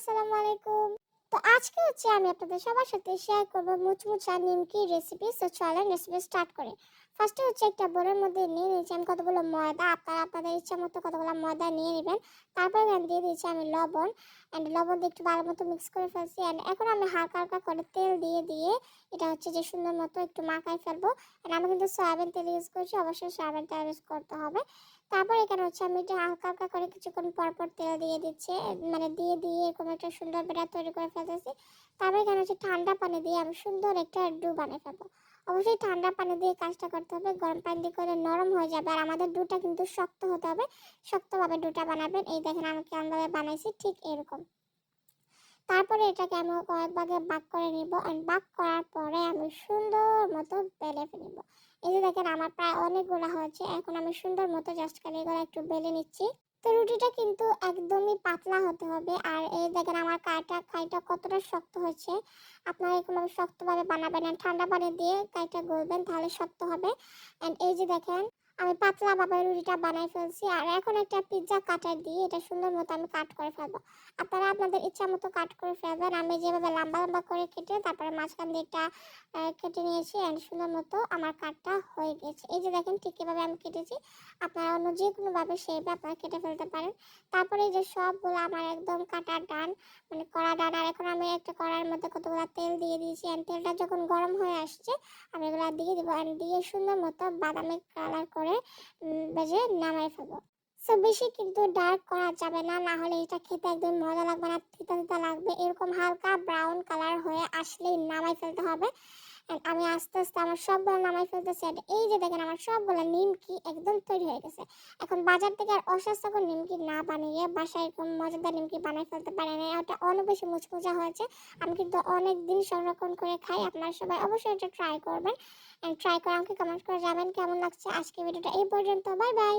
আসসালামু আলাইকুম। তো আজকে আমি আপনাদের সবার সাথে শেয়ার করব মুচমুচা নিমকি রেসিপি। সো চলেন রেসিপি স্টার্ট করি। ফার্স্টে একটা বোলের মধ্যে নিয়ে নিয়েছি আমি কতগুলো ময়দা। আপনারা আপনাদের ইচ্ছা মতো কতগুলো ময়দা নিয়ে নেবেন। তারপর এখানে দিয়ে দিয়েছি আমি লবণ। লবণ দিয়ে একটু ভালো মতো মিক্স করে ফেলছি। এখন আমি হালকা হালকা করে তেল দিয়ে এটা যে সুন্দর মতো একটু মাখায় ফেলবো। আমি কিন্তু সয়াবিন তেল ইউজ করছি। অবশ্যই সয়াবিন তেল ইউজ করতে হবে। তারপর এখানে আমি এটা হালকা হালকা করে কিছুক্ষণ পর পর তেল দিয়ে দিচ্ছি, মানে দিয়ে এরকম একটা সুন্দর ব্যাটার তৈরি করে ফেলতেছি। তারপর এখানে ঠান্ডা পানি দিয়ে আমি সুন্দর একটা ডো বানিয়ে ফেলবো। অবশ্যই ঠান্ডা পানি দিয়ে কাজটা করতে হবে, গরম পানি দিয়ে করে নরম হয়ে যাবে। আর আমাদের ডোটা কিন্তু শক্ত হতে হবে, শক্তভাবে ডোটা বানাবেন। এই দেখেন আমি কেমনভাবে বানাইছি, ঠিক এরকম। তারপরে এটাকে আমি কয়েক ভাগে ভাগ করে নিব। ভাগ করার পরে আমি সুন্দর মতো বেলে নিব। এই যে দেখেন আমার প্রায় অনেকগুলো হয়েছে। এখন আমি সুন্দর মতো জাস্ট খালি এগুলো একটু বেলে নিচ্ছি। তো রুটিটা কিন্তু একদমই পাতলা হতে হবে। আর এই দেখেন আমার কাইটা কতটা শক্ত হয়েছে। আপনারা এরকমভাবে শক্তভাবে বানাবেন। ঠান্ডা পানি দিয়ে কাইটা গলবেন, তাহলে শক্ত হবে। এই যে দেখেন আমি পাতলাভাবে রুটিটা বানাই ফেলছি। আর এখন একটা পিৎজা কাটার দিয়ে এটা সুন্দর মতো আমি কাট করে ফেলবো। আপনারা আপনাদের ইচ্ছা মতো কাট করে ফেলবেন। আমি যেভাবে লম্বা লম্বা করে কেটে তারপরে মাঝখান দিয়ে একটা কেটে নিয়েছি। সুন্দর মতো আমার কাটটা হয়ে গেছে। এই যে দেখেন ঠিক এভাবে আমি কেটেছি। আপনারা অন্য যে কোনোভাবে শেপে আপনারা কেটে ফেলতে পারেন। তারপরে এই যে সবগুলো আমার একদম কাটার ডান, মানে কড়া ডান। আর এখন আমি একটা কড়ার মধ্যে কতগুলো তেল দিয়ে দিয়েছি। তেলটা যখন গরম হয়ে আসছে আমি এগুলো দিয়ে দিব। দিয়ে সুন্দর মতো বাদামি কালার করে ভেজে নামাই ফেলবো। সো বেশি কিন্তু ডার্ক করা যাবে না, না হলে এটা খেতে একদম মজা লাগবে না, তিতা তিতা লাগবে। এরকম হালকা ব্রাউন কালার হয়ে আসলেই নামাই ফেলতে হবে। আমি আস্তে আস্তে আমার সবগুলো নামাই ফেলতেছি। আর এই যে দেখেন আমার সবগুলো নিমকি একদম তৈরি হয়ে গেছে। এখন বাজার থেকে আর অস্বাস্থ্যকর নিমকি না বানিয়ে বাসায় এরকম মজাদার নিমকি বানাই ফেলতে পারেন। এটা অনেক বেশি মুচমুচা হয়েছে। আমি কিন্তু অনেক দিন সংরক্ষণ করে খাই। আপনারা সবাই অবশ্যই এটা ট্রাই করবেন। ট্রাই করে আমাকে কমেন্ট করে জানাবেন কেমন লাগছে। আজকে ভিডিওটা এই পর্যন্ত। Bye bye.